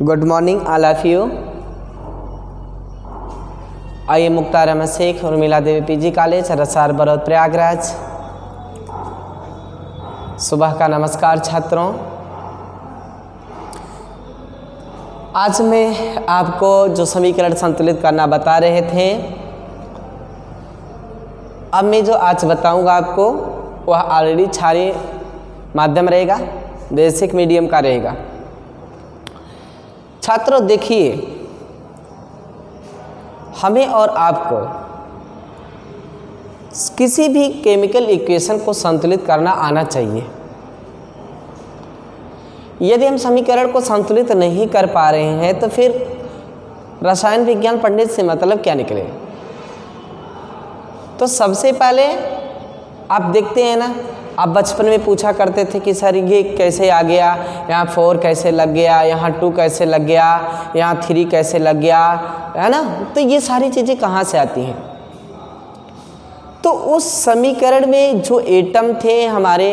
Good morning all of you. I am Mukhtar Ahmed Sheikh, Urmila Devi PG college, Rasar Baraud, Prayagraj. सुबह का नमस्कार छात्रों। आज मैं आपको जो समीकरण संतुलित करना बता रहे थे, अब मैं जो आज बताऊंगा आपको वह ऑलरेडी क्षारीय माध्यम रहेगा, बेसिक मीडियम का रहेगा। छात्रों देखिए, हमें और आपको किसी भी केमिकल इक्वेशन को संतुलित करना आना चाहिए। यदि हम समीकरण को संतुलित नहीं कर पा रहे हैं तो फिर रसायन विज्ञान पढ़ने से मतलब क्या निकले। तो सबसे पहले आप देखते हैं ना, आप बचपन में पूछा करते थे कि सर ये कैसे आ गया, यहाँ 4 कैसे लग गया, यहाँ 2 कैसे लग गया, यहाँ 3 कैसे लग गया, है ना। तो ये सारी चीज़ें कहाँ से आती हैं। तो उस समीकरण में जो एटम थे हमारे,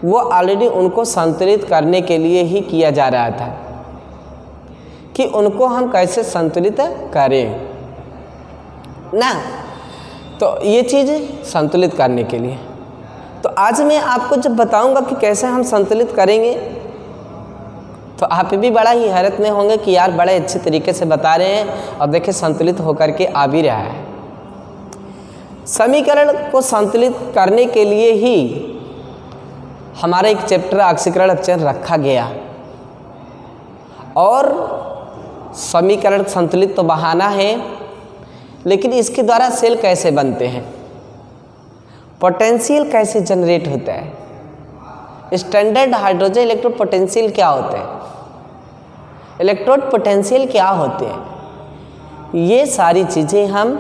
वो ऑलरेडी उनको संतुलित करने के लिए ही किया जा रहा था कि उनको हम कैसे संतुलित करें ना। तो ये चीज़ संतुलित करने के लिए, तो आज मैं आपको जब बताऊंगा कि कैसे हम संतुलित करेंगे तो आप भी बड़ा ही हैरत में होंगे कि यार बड़े अच्छे तरीके से बता रहे हैं और देखिए संतुलित होकर के आ भी रहा है। समीकरण को संतुलित करने के लिए ही हमारा एक चैप्टर ऑक्सीकरण अपचयन रखा गया। और समीकरण संतुलित तो बहाना है, लेकिन इसके द्वारा सेल कैसे बनते हैं, पोटेंशियल कैसे जनरेट होता है, स्टैंडर्ड हाइड्रोजन इलेक्ट्रोड पोटेंशियल क्या होते हैं, इलेक्ट्रोड पोटेंशियल क्या होते हैं, ये सारी चीज़ें हम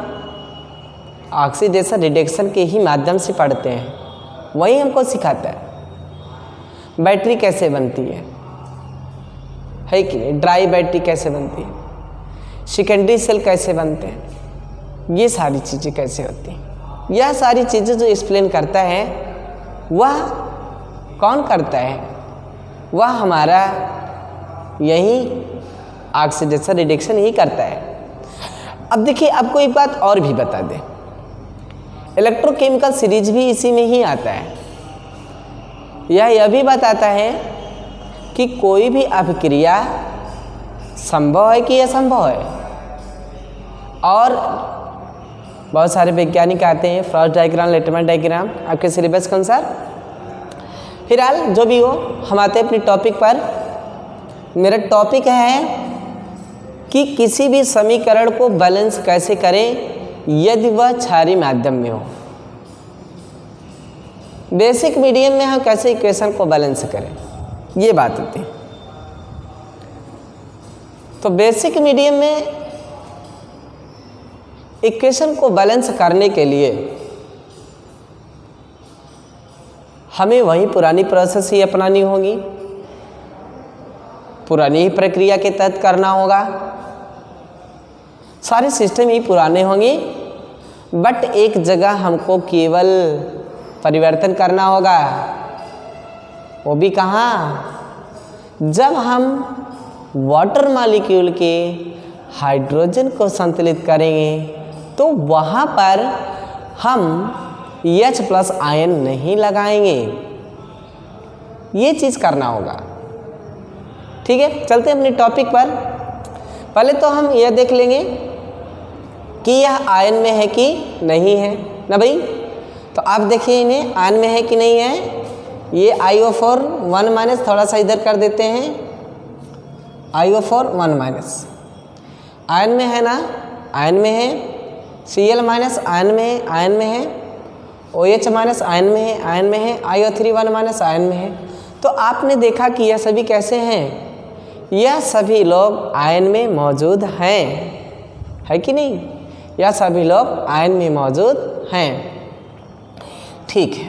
ऑक्सीडेशन रिडक्शन के ही माध्यम से पढ़ते हैं। वही हमको सिखाता है। बैटरी कैसे बनती है कि नहीं, ड्राई बैटरी कैसे बनती है, सेकेंडरी सेल कैसे बनते हैं, ये सारी चीज़ें कैसे होती हैं, यह सारी चीज़ें जो एक्सप्लेन करता है वह कौन करता है, वह हमारा यही ऑक्सीडेशन रिडक्शन ही करता है। अब देखिए, आपको एक बात और भी बता दें, इलेक्ट्रोकेमिकल सीरीज भी इसी में ही आता है। यह भी बताता है कि कोई भी अभिक्रिया संभव है कि असंभव है। और बहुत सारे वैज्ञानिक आते हैं, फ्रॉस्ट डायग्राम, लेटरमैन डायग्राम, आपके सिलेबस के अनुसार। फिलहाल जो भी हो, हम आते हैं अपने टॉपिक पर। मेरा टॉपिक है कि किसी भी समीकरण को बैलेंस कैसे करें यदि वह क्षारीय माध्यम में हो। बेसिक मीडियम में हम कैसे इक्वेशन को बैलेंस करें, ये बात होती है। तो बेसिक मीडियम में इक्वेशन को बैलेंस करने के लिए हमें वही पुरानी प्रोसेस ही अपनानी होगी, पुरानी ही प्रक्रिया के तहत करना होगा। सारे सिस्टम ही पुराने होंगे, बट एक जगह हमको केवल परिवर्तन करना होगा। वो भी कहाँ, जब हम वाटर मॉलिक्यूल के हाइड्रोजन को संतुलित करेंगे तो वहाँ पर हम H+ आयन नहीं लगाएंगे। ये चीज़ करना होगा। ठीक है, चलते हैं अपने टॉपिक पर। पहले तो हम यह देख लेंगे कि यह आयन में है कि नहीं है ना भाई। तो आप देखिए इन्हें, आयन में है कि नहीं है। ये IO4 1- थोड़ा सा इधर कर देते हैं, IO4 1- आयन में है ना, आयन में है। Cl- आयन में है, आयन में है। OH- आयन में है, आयन में है। IO3 1- आयन में है। तो आपने देखा कि यह सभी कैसे हैं, यह सभी लोग आयन में मौजूद हैं, है कि नहीं। यह सभी लोग आयन में मौजूद हैं। ठीक है,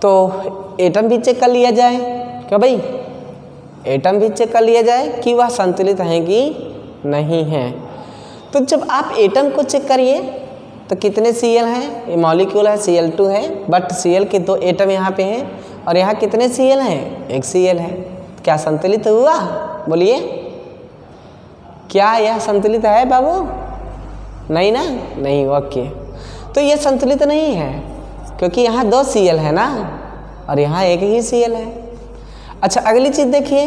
तो एटम भी चेक कर लिया जाए। क्यों भाई, एटम भी चेक कर लिया जाए कि वह संतुलित हैं कि नहीं हैं। तो जब आप एटम को चेक करिए तो कितने Cl हैं, ये मॉलिक्यूल है Cl2 है, बट Cl के 2 एटम यहाँ पे हैं और यहाँ कितने Cl हैं, एक Cl है। क्या संतुलित हुआ? बोलिए, क्या यह संतुलित है बाबू? नहीं ना, नहीं। ओके, तो ये संतुलित नहीं है क्योंकि यहाँ 2 Cl है ना और यहाँ एक ही Cl है। अच्छा, अगली चीज़ देखिए,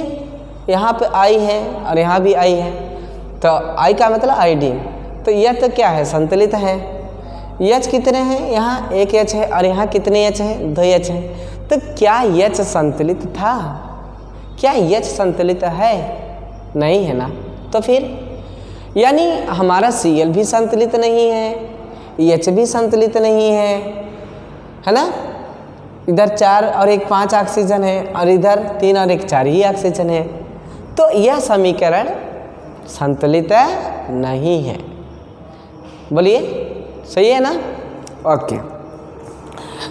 यहाँ पे I है और यहाँ भी I है, तो I का मतलब आयोडीन, तो यह तो क्या है? संतुलित है। H कितने हैं? यहाँ एक H है और यहाँ कितने H हैं? 2 H हैं। तो क्या H संतुलित था? क्या H संतुलित है? नहीं है ना। तो फिर यानी हमारा Cl भी संतुलित नहीं है, H भी संतुलित नहीं है ना। इधर 4 और 1 5 ऑक्सीजन है और इधर 3 और 1 4 ही ऑक्सीजन है, तो यह समीकरण संतुलित नहीं है। बोलिए, सही है ना? ओके,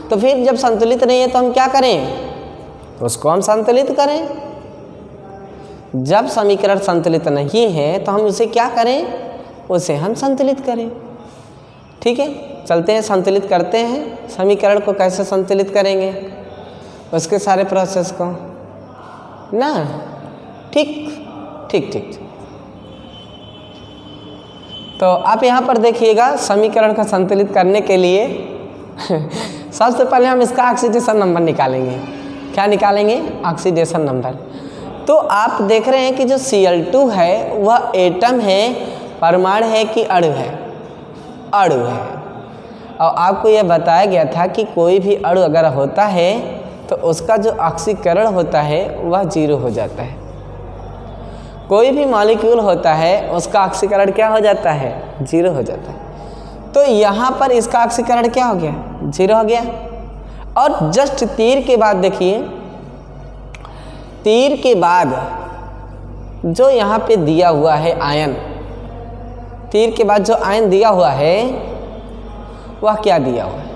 तो फिर जब संतुलित नहीं है तो हम क्या करें? तो उसको हम संतुलित करें। जब समीकरण संतुलित नहीं है तो हम उसे क्या करें? उसे हम संतुलित करें। ठीक है, चलते हैं, संतुलित करते हैं। समीकरण को कैसे संतुलित करेंगे, उसके सारे प्रोसेस को ना। ठीक ठीक ठीक। तो आप यहाँ पर देखिएगा, समीकरण को संतुलित करने के लिए सबसे पहले हम इसका ऑक्सीडेशन नंबर निकालेंगे। क्या निकालेंगे? Oxidation number. तो आप देख रहे हैं कि जो Cl2 है वह एटम है, परमाणु है कि अणु है? अणु है। और आपको यह बताया गया था कि कोई भी अणु अगर होता है तो उसका जो ऑक्सीकरण होता है वह 0 हो जाता है। कोई भी मॉलिक्यूल होता है उसका ऑक्सीकरण क्या हो जाता है? 0 हो जाता है। तो यहाँ पर इसका ऑक्सीकरण क्या हो गया? 0 हो गया। और जस्ट तीर के बाद देखिए, तीर के बाद जो यहाँ पे दिया हुआ है आयन, तीर के बाद जो आयन दिया हुआ है वह क्या दिया हुआ है?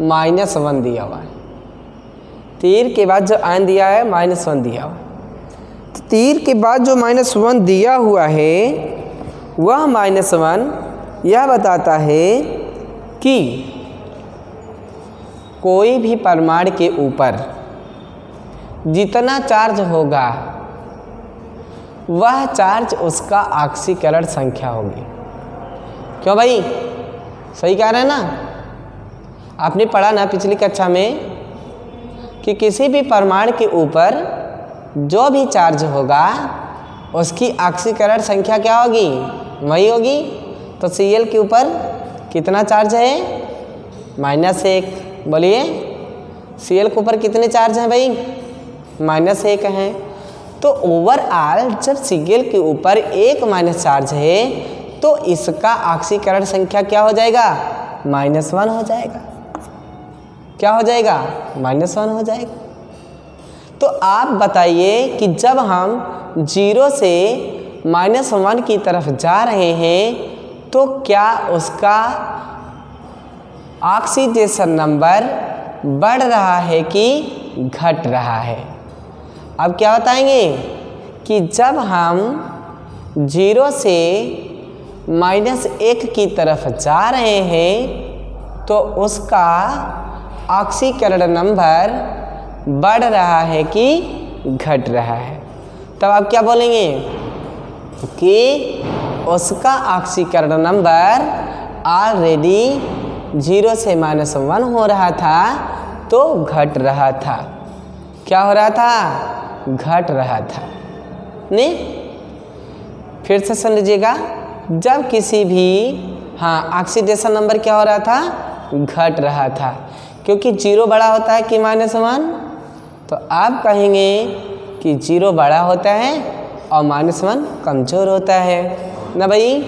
-1 दिया हुआ है। तीर के बाद जो आयन दिया है -1 दिया हुआ है। तो तीर के बाद जो -1 दिया हुआ है वह -1 यह बताता है कि कोई भी परमाणु के ऊपर जितना चार्ज होगा वह चार्ज उसका ऑक्सीकरण संख्या होगी। क्यों भाई? सही कह रहे हैं ना? आपने पढ़ा ना पिछली कक्षा में कि किसी भी परमाणु के ऊपर जो भी चार्ज होगा उसकी ऑक्सीकरण संख्या क्या होगी? वही होगी। तो Cl के ऊपर कितना चार्ज है? -1। बोलिए, Cl के ऊपर कितने चार्ज हैं भाई? -1 हैं। तो ओवरऑल जब Cl के ऊपर 1 माइनस चार्ज है तो इसका ऑक्सीकरण संख्या क्या हो जाएगा? -1 हो जाएगा। क्या हो जाएगा? -1 हो जाएगा। तो आप बताइए कि जब हम 0 से -1 की तरफ जा रहे हैं तो क्या उसका ऑक्सीडेशन नंबर बढ़ रहा है कि घट रहा है? अब क्या बताएंगे कि जब हम 0 से -1 की तरफ जा रहे हैं तो उसका ऑक्सीकरण नंबर बढ़ रहा है कि घट रहा है। तब आप क्या बोलेंगे कि उसका ऑक्सीकरण नंबर ऑलरेडी 0 से -1 हो रहा था तो घट रहा था। क्या हो रहा था? घट रहा था। नहीं, फिर से सुन लीजिएगा। जब किसी भी ऑक्सीडेशन नंबर क्या हो रहा था? घट रहा था, क्योंकि 0 बड़ा होता है कि -1। तो आप कहेंगे कि 0 बड़ा होता है और -1 कमज़ोर होता है ना भाई।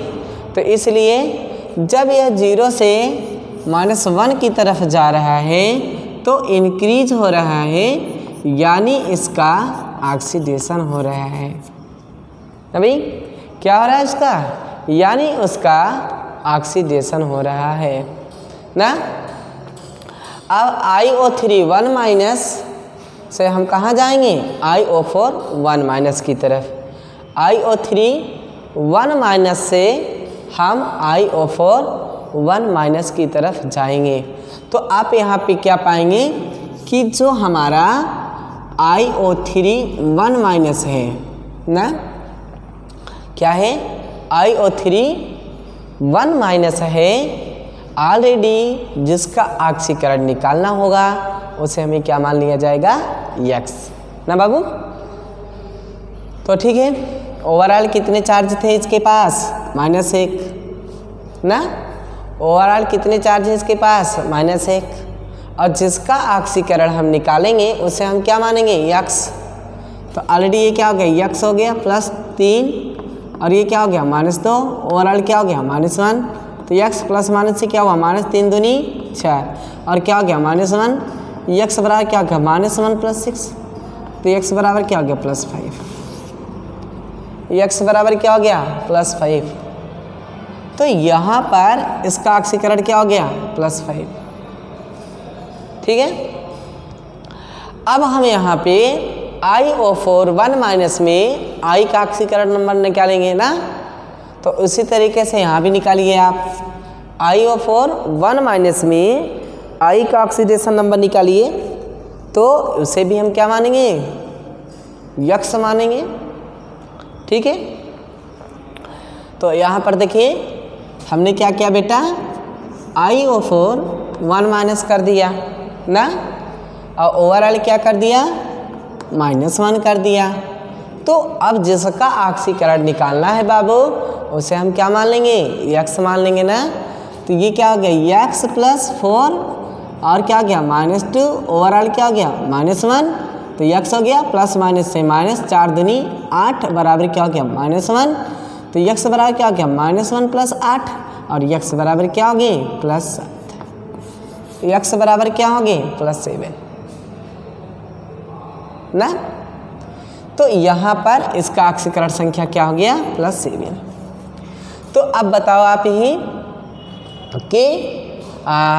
तो इसलिए जब यह 0 से -1 की तरफ जा रहा है तो इंक्रीज हो रहा है, यानी इसका ऑक्सीडेशन हो रहा है ना भाई। क्या हो रहा है इसका? यानी उसका ऑक्सीडेशन हो रहा है ना। अब IO3 1- से हम कहाँ जाएंगे? IO4 1- की तरफ। IO3 1- से हम IO4 1- की तरफ जाएंगे। तो आप यहाँ पे क्या पाएंगे कि जो हमारा iO3 1 माइनस है ना, क्या है iO3 1 माइनस है ऑलरेडी, जिसका ऑक्सीकरण निकालना होगा उसे हमें क्या मान लिया जाएगा x ना बाबू। तो ठीक है, ओवरऑल कितने चार्ज थे इसके पास -1 ना, ओवरऑल कितने चार्ज है इसके पास -1, और जिसका ऑक्सीकरण हम निकालेंगे उसे हम क्या मानेंगे x। तो ऑलरेडी ये क्या हो गया x हो गया +3 और ये क्या हो गया -2, ओवरऑल क्या हो गया -1। तो x प्लस माइनस से क्या हुआ -3 दूनी 6 और क्या हो गया -1, x बराबर क्या हो गया -1 + 6, तो x बराबर क्या हो गया +5, x बराबर क्या हो गया +5। तो यहाँ पर इसका ऑक्सीकरण क्या हो गया +5, ठीक है। अब हम यहाँ पे iO4 1 माइनस में I का ऑक्सीकरण नंबर निकालेंगे ना, तो उसी तरीके से यहाँ भी निकालिए आप। iO4 1 माइनस में I का ऑक्सीडेशन नंबर निकालिए, तो उसे भी हम क्या मानेंगे x मानेंगे, ठीक है। तो यहाँ पर देखिए हमने क्या किया बेटा, iO4 1 माइनस कर दिया ना, और ओवरऑल क्या कर दिया -1 कर दिया। तो अब जिसका ऑक्सीकरण निकालना है बाबू उसे हम क्या मान लेंगे x मान लेंगे ना। तो ये क्या हो गया x + 4 और क्या हो गया -2, ओवरऑल क्या हो गया -1। तो x हो गया प्लस माइनस से माइनस, 4 दूनी 8 बराबर क्या हो गया -1। तो x बराबर क्या हो गया -1 + 8 और x बराबर क्या हो गए +7, x बराबर क्या हो गए +7 ना। तो यहाँ पर इसका ऑक्सीकरण संख्या क्या हो गया +7। तो अब बताओ आप ही कि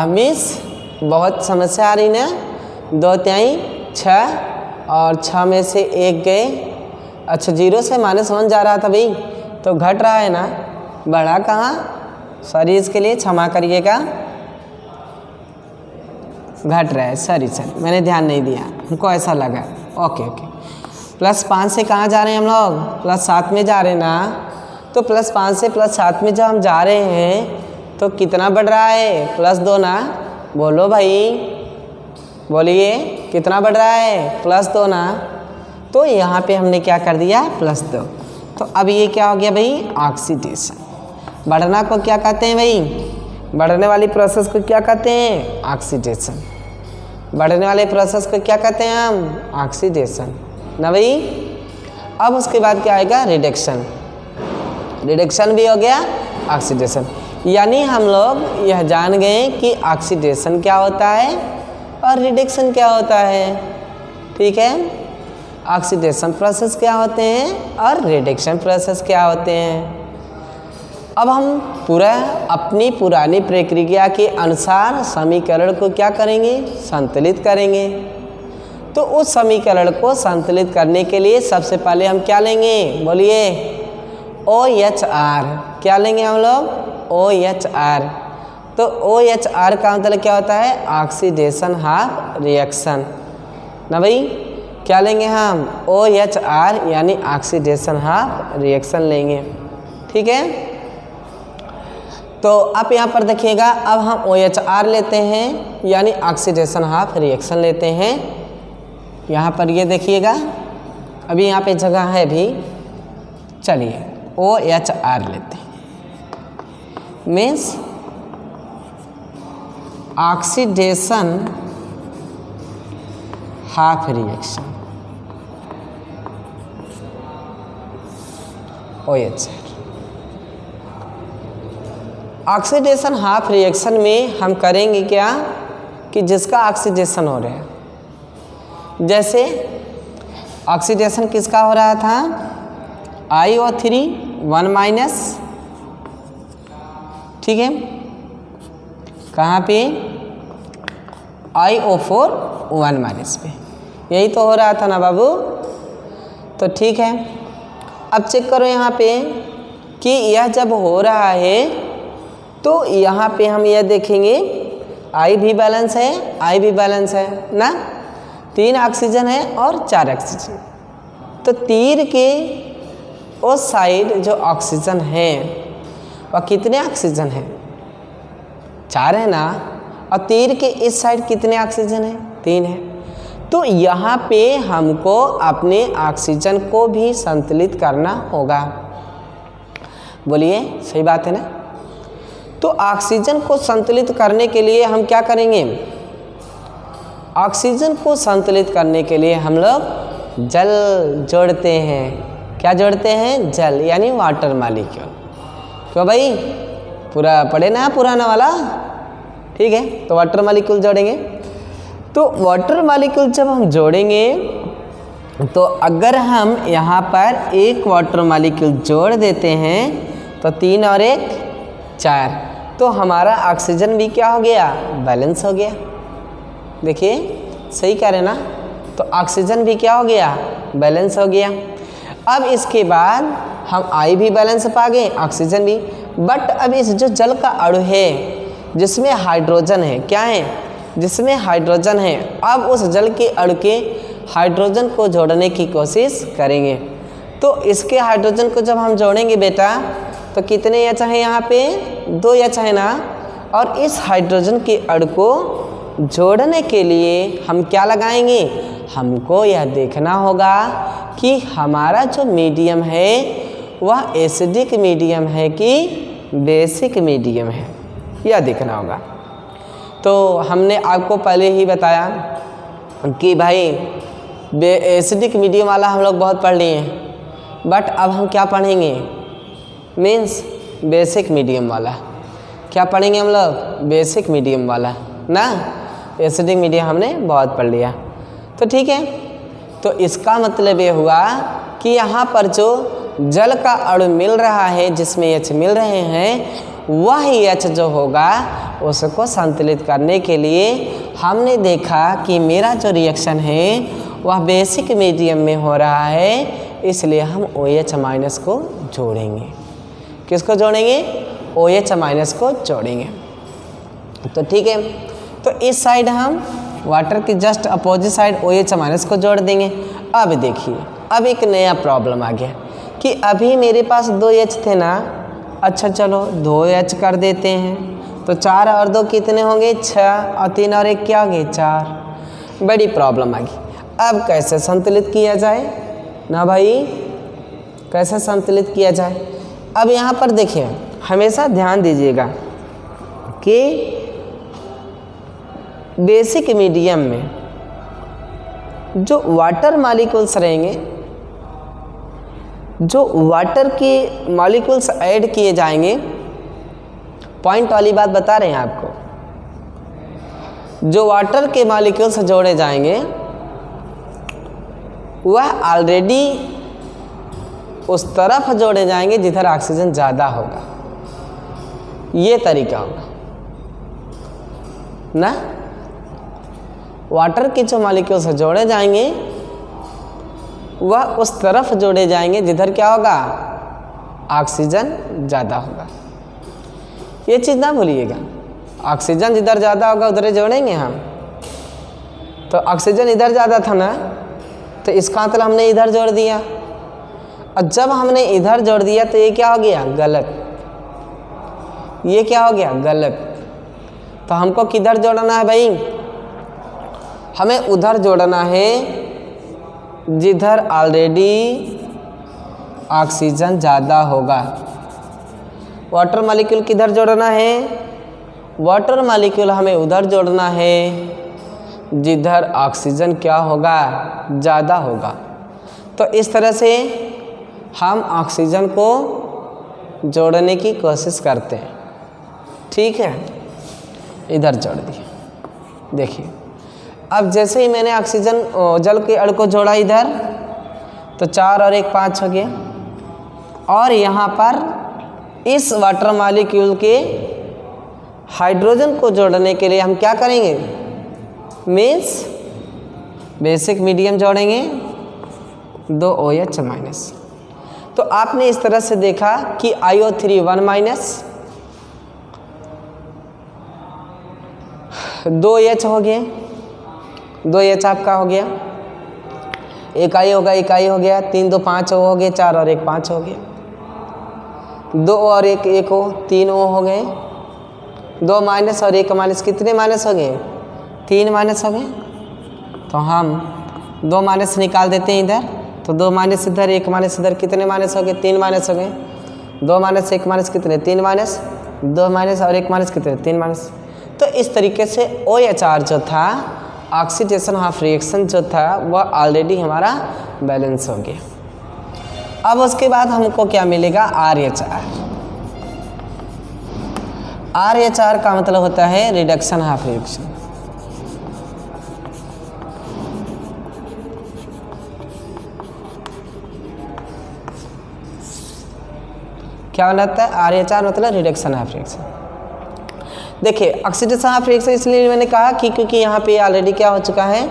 मिस बहुत समस्या आ रही ना, 2 तिहाई 6 और 6 में से 1 गए, अच्छा 0 से -1 जा रहा था भाई, तो घट रहा है ना, बढ़ा कहाँ, सॉरी इसके लिए क्षमा करिएगा, घट रहा है, सॉरी मैंने ध्यान नहीं दिया, हमको ऐसा लगा, ओके +5 से कहाँ जा रहे हैं हम लोग +7 में जा रहे हैं ना। तो +5 से +7 में जब हम जा रहे हैं तो कितना बढ़ रहा है +2 ना, बोलो भाई बोलिए कितना बढ़ रहा है +2 ना। तो यहाँ पे हमने क्या कर दिया +2। तो अब ये क्या हो गया भाई ऑक्सीडेशन। बढ़ना को क्या कहते हैं भाई, बढ़ने वाली प्रोसेस को क्या कहते हैं ऑक्सीडेशन। बढ़ने वाले प्रोसेस को क्या कहते हैं हम ऑक्सीडेशन ना भाई। अब उसके बाद क्या आएगा रिडक्शन, रिडक्शन भी हो गया ऑक्सीडेशन। यानी हम लोग यह जान गए कि ऑक्सीडेशन क्या होता है और रिडक्शन क्या होता है, ठीक है। ऑक्सीडेशन प्रोसेस क्या होते हैं और रिडक्शन प्रोसेस क्या होते हैं। अब हम पूरा अपनी पुरानी प्रक्रिया के अनुसार समीकरण को क्या करेंगे संतुलित करेंगे। तो उस समीकरण को संतुलित करने के लिए सबसे पहले हम क्या लेंगे बोलिए OHR। क्या लेंगे हम लोग OHR। तो OHR का मतलब क्या होता है ऑक्सीडेशन हाफ रिएक्शन ना भाई। क्या लेंगे हम OHR यानी ऑक्सीडेशन हाफ रिएक्शन लेंगे, ठीक है। तो आप यहाँ पर देखिएगा, अब हम OHR लेते हैं यानी ऑक्सीडेशन हाफ रिएक्शन लेते हैं। यहाँ पर ये देखिएगा, अभी यहाँ पे जगह है भी, चलिए OHR लेते हैं, means oxidation half reaction OHR। Oxidation half reaction में हम करेंगे क्या कि जिसका ऑक्सीडेशन हो रहा है, जैसे ऑक्सीडेशन किसका हो रहा था iO3 1 माइनस, ठीक है, कहाँ पे iO4 1 माइनस पे, यही तो हो रहा था ना बाबू। तो ठीक है, अब चेक करो यहाँ पे कि यह जब हो रहा है तो यहाँ पे हम यह देखेंगे I भी बैलेंस है, I भी बैलेंस है ना। 3 ऑक्सीजन है और 4 ऑक्सीजन। तो तीर के उस साइड जो ऑक्सीजन है वह कितने ऑक्सीजन है? 4 है ना। और तीर के इस साइड कितने ऑक्सीजन है? 3 है। तो यहाँ पे हमको अपने ऑक्सीजन को भी संतुलित करना होगा। बोलिए सही बात है ना। तो ऑक्सीजन को संतुलित करने के लिए हम क्या करेंगे? ऑक्सीजन को संतुलित करने के लिए हम लोग जल जोड़ते हैं। क्या जोड़ते हैं? जल, यानी वाटर मॉलिक्यूल। क्यों भाई, पूरा पढ़े ना पुराना वाला? ठीक है, तो वाटर मॉलिक्यूल जोड़ेंगे। तो वाटर मॉलिक्यूल जब हम जोड़ेंगे तो अगर हम यहाँ पर एक वाटर मॉलिक्यूल जोड़ देते हैं तो 3 और 1 4, तो हमारा ऑक्सीजन भी क्या हो गया? बैलेंस हो गया। देखिए सही कह रहे ना। तो ऑक्सीजन भी क्या हो गया? बैलेंस हो गया। अब इसके बाद हम आई भी बैलेंस पा गए, ऑक्सीजन भी। बट अब इस जो जल का अणु है जिसमें हाइड्रोजन है, क्या है? जिसमें हाइड्रोजन है, अब उस जल के अणु के हाइड्रोजन को जोड़ने की कोशिश करेंगे। तो इसके हाइड्रोजन को जब हम जोड़ेंगे बेटा तो कितने एच हैं यहाँ पे? 2 एच है ना। और इस हाइड्रोजन के अणु को जोड़ने के लिए हम क्या लगाएंगे? हमको यह देखना होगा कि हमारा जो मीडियम है वह एसिडिक मीडियम है कि बेसिक मीडियम है, यह देखना होगा। तो हमने आपको पहले ही बताया कि भाई एसिडिक मीडियम वाला हम लोग बहुत पढ़ लिए हैं, बट अब हम क्या पढ़ेंगे? मीन्स बेसिक मीडियम वाला। क्या पढ़ेंगे हम लोग? बेसिक मीडियम वाला ना। एसिडिक मीडियम हमने बहुत पढ़ लिया। तो ठीक है, तो इसका मतलब ये हुआ कि यहाँ पर जो जल का अणु मिल रहा है, जिसमें एच मिल रहे हैं, वह एच जो होगा उसको संतुलित करने के लिए हमने देखा कि मेरा जो रिएक्शन है वह बेसिक मीडियम में हो रहा है, इसलिए हम OH माइनस को जोड़ेंगे। किसको जोड़ेंगे? OH माइनस को जोड़ेंगे। तो ठीक है, तो इस साइड हम वाटर के just opposite side OH minus को जोड़ देंगे। अब देखिए, अब एक नया प्रॉब्लम आ गया कि अभी मेरे पास 2 H थे ना। अच्छा चलो 2 H कर देते हैं, तो 4 और 2 कितने होंगे? 6, और 3 और 1 क्या होंगे? 4। बड़ी प्रॉब्लम आ गई। अब कैसे संतुलित किया जाए ना भाई? कैसे संतुलित किया जाए? अब यहाँ पर देखिए, हमेशा ध्यान दीजिएगा कि बेसिक मीडियम में जो वाटर मॉलिक्यूल्स रहेंगे, जो वाटर के मॉलिक्यूल्स ऐड किए जाएंगे, पॉइंट वाली बात बता रहे हैं आपको। जो वाटर के मॉलिक्यूल्स जोड़े जाएंगे वह ऑलरेडी उस तरफ जोड़े जाएंगे जिधर ऑक्सीजन ज़्यादा होगा। ये तरीका होगा ना। वाटर के जो मॉलिक्यूल्स जोड़े जाएंगे वह उस तरफ जोड़े जाएंगे जिधर क्या होगा? ऑक्सीजन ज़्यादा होगा। ये चीज़ ना भूलिएगा। ऑक्सीजन जिधर ज़्यादा होगा उधर जोड़ेंगे हम। तो ऑक्सीजन इधर ज़्यादा था ना, तो इसका मतलब हमने इधर जोड़ दिया। और जब हमने इधर जोड़ दिया तो ये क्या हो गया? गलत। ये क्या हो गया? गलत। तो हमको किधर जोड़ना है भाई? हमें उधर जोड़ना है जिधर ऑलरेडी ऑक्सीजन ज़्यादा होगा। वाटर मॉलिक्यूल किधर जोड़ना है? वाटर मॉलिक्यूल हमें उधर जोड़ना है जिधर ऑक्सीजन क्या होगा? ज़्यादा होगा। तो इस तरह से हम ऑक्सीजन को जोड़ने की कोशिश करते हैं। ठीक है, इधर जोड़ दिए। देखिए, अब जैसे ही मैंने ऑक्सीजन जल के अणु को जोड़ा इधर, तो 4 और 1 5 हो गया। और यहाँ पर इस वाटर मॉलिक्यूल के हाइड्रोजन को जोड़ने के लिए हम क्या करेंगे? मीन्स बेसिक मीडियम जोड़ेंगे, 2 OH माइनस। तो आपने इस तरह से देखा कि IO3 1 माइनस, 2 H हो गए, 2 एच आपका हो गया, एक आई होगा, एक आई हो गया, 3 2 5 ओ हो गए, 4 और 1 5 हो गए, 2 और 1 1 हो, 3 ओ हो गए, 2 माइनस और 1 माइनस, कितने माइनस हो गए? 3 माइनस हो गए। तो हम 2 माइनस निकाल देते हैं इधर, तो 2 माइनस इधर, 1 माइनस इधर, कितने माइनस हो गए? 3 माइनस हो गए। 2 माइनस 1 माइनस कितने? 3 माइनस, 2 माइनस और 1 माइनस कितने? 3 माइनस। तो इस तरीके से OHR जो था, ऑक्सीडेशन हाफ रिएक्शन जो था, वह ऑलरेडी हमारा बैलेंस हो गया। अब उसके बाद हमको क्या मिलेगा? RHR। RHR का मतलब होता है रिडक्शन हाफ रिएक्शन। क्या बनाता है? RHR मतलब रिडक्शन हाफ रिएक्शन। देखिए ऑक्सीडेशन हाफ रिएक्शन इसलिए मैंने कहा कि क्योंकि यहाँ पे ऑलरेडी क्या हो चुका है,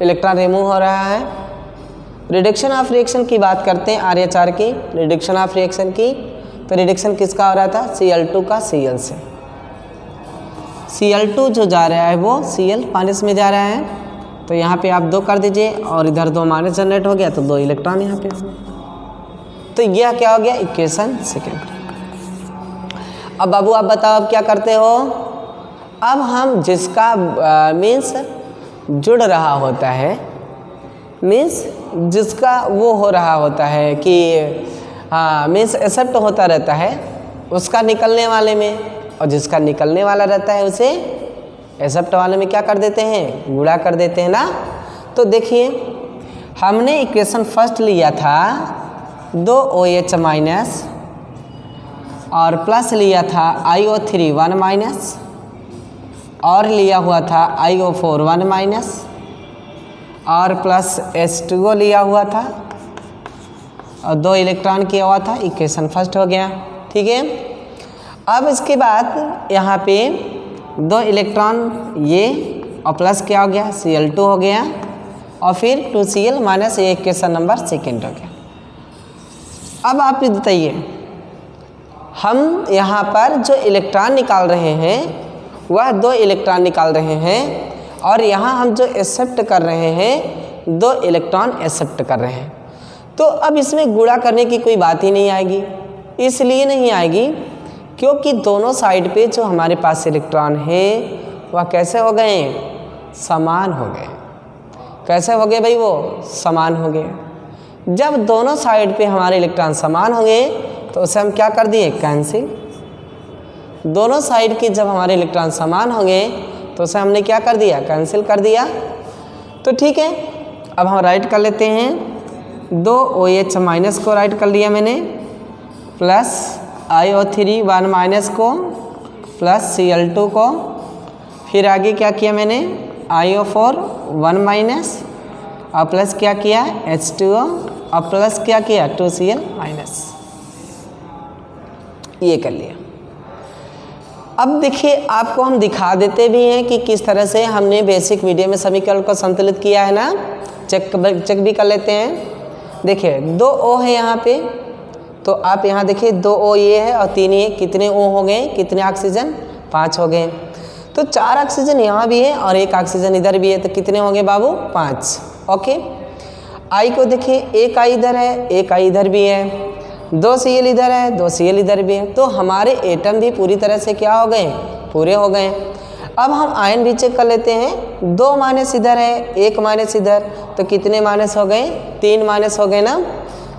इलेक्ट्रॉन रिमूव हो रहा है। रिडक्शन ऑफ रिएक्शन की बात करते हैं, RHR की रिडक्शन ऑफ रिएक्शन की, तो रिडक्शन किसका हो रहा था? Cl2 का Cl से। Cl2 जो जा रहा है वो Cl माइनस में जा रहा है, तो यहाँ पे आप 2 कर दीजिए और इधर 2 माइनस जनरेट हो गया, तो 2 इलेक्ट्रॉन यहाँ पे हो गए। तो यह क्या हो गया? Equation second. अब बाबू आप बताओ अब क्या करते हो? अब हम जिसका मीन्स जुड़ रहा होता है, मीन्स जिसका वो हो रहा होता है कि हाँ मीन्स एक्सेप्ट होता रहता है, उसका निकलने वाले में, और जिसका निकलने वाला रहता है उसे एक्सेप्ट वाले में क्या कर देते हैं? गुणा कर देते हैं ना। तो देखिए हमने इक्वेशन फर्स्ट लिया था 2OH माइनस और प्लस लिया था IO3 1 माइनस और लिया हुआ था IO4 1 माइनस और प्लस H2O लिया हुआ था और 2 इलेक्ट्रॉन किया हुआ था। इक्वेशन फर्स्ट हो गया, ठीक है। अब इसके बाद यहाँ पे 2 इलेक्ट्रॉन ये और प्लस क्या हो गया? Cl2 हो गया और फिर 2Cl माइनस, ये इक्वेशन नंबर सेकेंड हो गया। अब आप बताइए हम यहाँ पर जो इलेक्ट्रॉन निकाल रहे हैं वह 2 इलेक्ट्रॉन निकाल रहे हैं और यहाँ हम जो एक्सेप्ट कर रहे हैं 2 इलेक्ट्रॉन एक्सेप्ट कर रहे हैं। तो अब इसमें गुणा करने की कोई बात ही नहीं आएगी। इसलिए नहीं आएगी क्योंकि दोनों साइड पे जो हमारे पास इलेक्ट्रॉन है वह कैसे हो गए? समान हो गए। कैसे हो गए भाई? वो समान हो गए। जब दोनों साइड पे हमारे इलेक्ट्रॉन समान होंगे तो उसे हम क्या कर दिए? कैंसिल। दोनों साइड के जब हमारे इलेक्ट्रॉन समान होंगे तो उसे हमने क्या कर दिया? कैंसिल कर दिया। तो ठीक है, अब हम राइट कर लेते हैं 2OH माइनस को राइट कर लिया मैंने, प्लस IO3 1 माइनस को, प्लस Cl2 को, फिर आगे क्या किया मैंने? IO4 1 माइनस और प्लस क्या किया? H2O और प्लस क्या किया? 2Cl minus. ये कर लिया। अब देखिए आपको हम दिखा देते भी हैं कि किस तरह से हमने बेसिक मीडियम में समीकरण को संतुलित किया है ना। चेक भी कर लेते हैं। देखिए 2 O है यहाँ पे, तो आप यहाँ देखिए 2 O ये है और 3 ये, कितने O हो गए? कितने ऑक्सीजन? 5 हो गए। तो 4 ऑक्सीजन यहाँ भी है और 1 ऑक्सीजन इधर भी है, तो कितने होंगे बाबू? 5। ओके। आई को देखिए, एक आई इधर है, एक आई इधर भी है, 2 Cl इधर है, 2 Cl इधर भी है। तो हमारे एटम भी पूरी तरह से क्या हो गए? पूरे हो गए। अब हम आयन भी चेक कर लेते हैं। 2 माइनस इधर है, 1 माइनस इधर, तो कितने माइनस हो गए? 3 माइनस हो गए ना।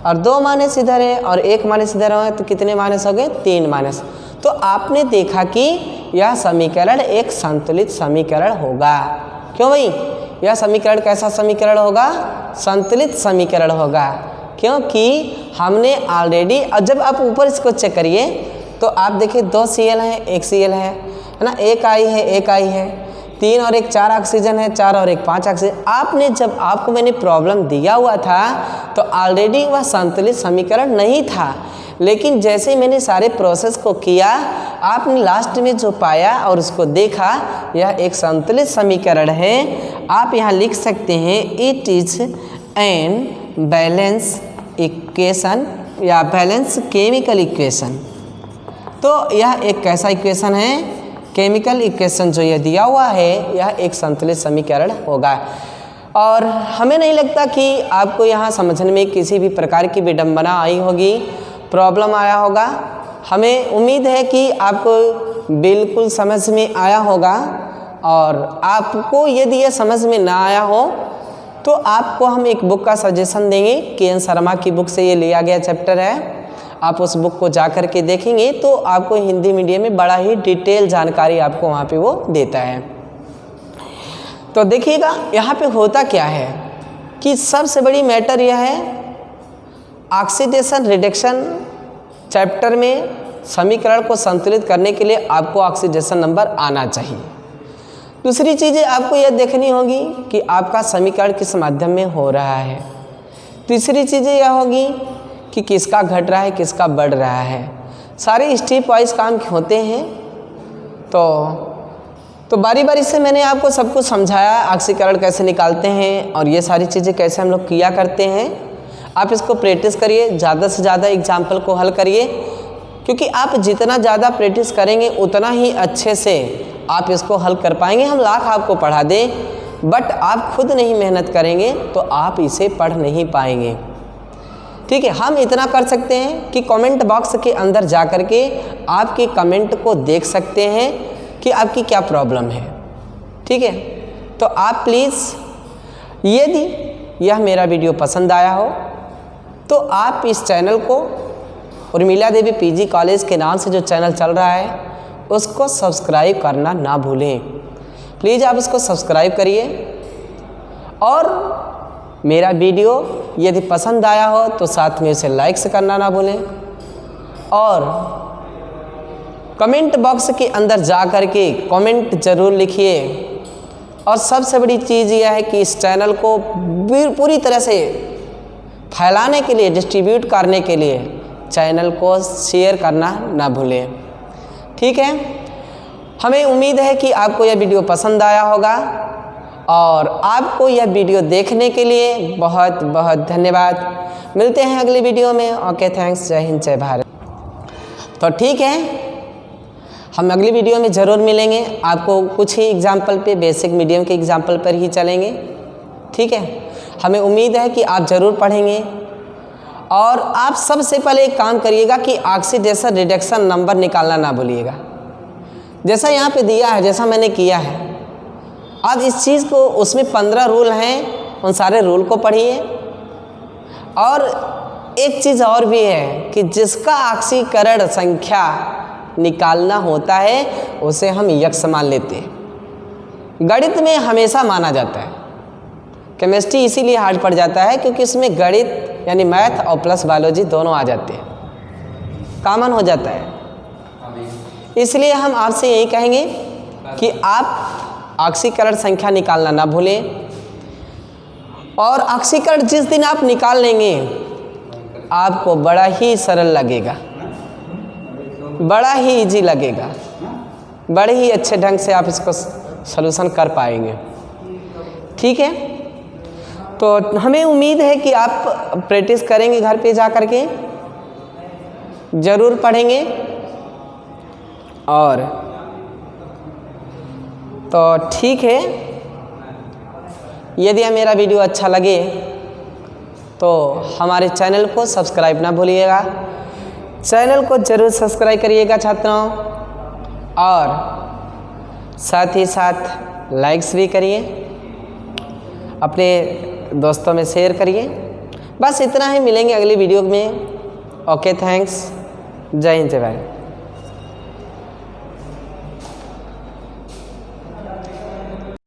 और 2 माइनस इधर है और 1 माइनस इधर है, तो कितने माइनस हो गए? 3 माइनस। तो आपने देखा कि यह समीकरण एक संतुलित समीकरण होगा। क्यों भाई? यह समीकरण कैसा समीकरण होगा? संतुलित समीकरण होगा, क्योंकि हमने ऑलरेडी, और जब आप ऊपर इसको चेक करिए तो आप देखिए 2 Cl है, 1 Cl है ना, 1 आई है, 1 आई है, 3 और 1 4 ऑक्सीजन है, 4 और 1 5 ऑक्सीजन। आपने जब आपको मैंने प्रॉब्लम दिया हुआ था तो ऑलरेडी वह संतुलित समीकरण नहीं था, लेकिन जैसे मैंने सारे प्रोसेस को किया आपने लास्ट में जो पाया और उसको देखा, यह एक संतुलित समीकरण है। आप यहाँ लिख सकते हैं it is an balance equation या बैलेंस केमिकल इक्वेशन। तो यह एक कैसा इक्वेशन है? केमिकल इक्वेशन जो यह दिया हुआ है यह एक संतुलित समीकरण होगा। और हमें नहीं लगता कि आपको यहाँ समझने में किसी भी प्रकार की विडंबना आई होगी, प्रॉब्लम आया होगा। हमें उम्मीद है कि आपको बिल्कुल समझ में आया होगा। और आपको यदि यह समझ में ना आया हो तो आपको हम एक बुक का सजेशन देंगे। के.एन. शर्मा की बुक से ये लिया गया चैप्टर है। आप उस बुक को जा कर के देखेंगे तो आपको हिंदी मीडियम में बड़ा ही डिटेल जानकारी आपको वहाँ पे वो देता है। तो देखिएगा यहाँ पे होता क्या है कि सबसे बड़ी मैटर यह है, ऑक्सीडेशन रिडक्शन चैप्टर में समीकरण को संतुलित करने के लिए आपको ऑक्सीडेशन नंबर आना चाहिए। दूसरी चीज़ें आपको यह देखनी होगी कि आपका समीकरण किस माध्यम में हो रहा है। तीसरी चीज़ें यह होगी कि किसका घट रहा है किसका बढ़ रहा है। सारे स्टेप वाइज काम होते हैं। तो बारी बारी से मैंने आपको सब कुछ समझाया, ऑक्सीकरण कैसे निकालते हैं और ये सारी चीज़ें कैसे हम लोग किया करते हैं। आप इसको प्रैक्टिस करिए, ज़्यादा से ज़्यादा एग्जाम्पल को हल करिए, क्योंकि आप जितना ज़्यादा प्रैक्टिस करेंगे उतना ही अच्छे से आप इसको हल कर पाएंगे। हम लाख आपको पढ़ा दें, बट आप खुद नहीं मेहनत करेंगे तो आप इसे पढ़ नहीं पाएंगे। ठीक है, हम इतना कर सकते हैं कि कमेंट बॉक्स के अंदर जा कर के आपके कमेंट को देख सकते हैं कि आपकी क्या प्रॉब्लम है। ठीक है, तो आप प्लीज़ यदि यह मेरा वीडियो पसंद आया हो तो आप इस चैनल को उर्मिला देवी पीजी कॉलेज के नाम से जो चैनल चल रहा है उसको सब्सक्राइब करना ना भूलें। प्लीज़ आप इसको सब्सक्राइब करिए और मेरा वीडियो यदि पसंद आया हो तो साथ में उसे लाइक्स करना ना भूलें और कमेंट बॉक्स के अंदर जा कर के कमेंट ज़रूर लिखिए। और सबसे बड़ी चीज़ यह है कि इस चैनल को पूरी तरह से फैलाने के लिए, डिस्ट्रीब्यूट करने के लिए चैनल को शेयर करना ना भूलें। ठीक है, हमें उम्मीद है कि आपको यह वीडियो पसंद आया होगा और आपको यह वीडियो देखने के लिए बहुत बहुत धन्यवाद। मिलते हैं अगली वीडियो में। Okay, thanks. जय हिंद, जय भारत। तो ठीक है, हम अगली वीडियो में ज़रूर मिलेंगे। आपको कुछ ही एग्जाम्पल पे, बेसिक मीडियम के एग्जाम्पल पर ही चलेंगे। ठीक है, हमें उम्मीद है कि आप ज़रूर पढ़ेंगे। और आप सबसे पहले एक काम करिएगा कि ऑक्सीडेशन रिडक्शन नंबर निकालना ना भूलिएगा। जैसा यहाँ पे दिया है, जैसा मैंने किया है, अब इस चीज़ को, उसमें 15 रूल हैं, उन सारे रूल को पढ़िए। और एक चीज़ और भी है कि जिसका ऑक्सीकरण संख्या निकालना होता है उसे हम यक्ष मान लेते हैं। गणित में हमेशा माना जाता है। केमिस्ट्री इसीलिए हार्ड पड़ जाता है क्योंकि इसमें गणित यानी मैथ और प्लस बायोलॉजी दोनों आ जाते हैं, कॉमन हो जाता है। इसलिए हम आपसे यही कहेंगे कि आप ऑक्सीकरण संख्या निकालना ना भूलें। और ऑक्सीकरण जिस दिन आप निकाल लेंगे आपको बड़ा ही सरल लगेगा, बड़ा ही इजी लगेगा, बड़े ही अच्छे ढंग से आप इसको सलूशन कर पाएंगे। ठीक है, तो हमें उम्मीद है कि आप प्रैक्टिस करेंगे, घर पे जा कर के ज़रूर पढ़ेंगे। और तो ठीक है, यदि मेरा वीडियो अच्छा लगे तो हमारे चैनल को सब्सक्राइब ना भूलिएगा। चैनल को ज़रूर सब्सक्राइब करिएगा छात्रों, और साथ ही साथ लाइक्स भी करिए, अपने दोस्तों में शेयर करिए। बस इतना ही, मिलेंगे अगली वीडियो में। Okay, thanks. जय हिंद, जय भारत।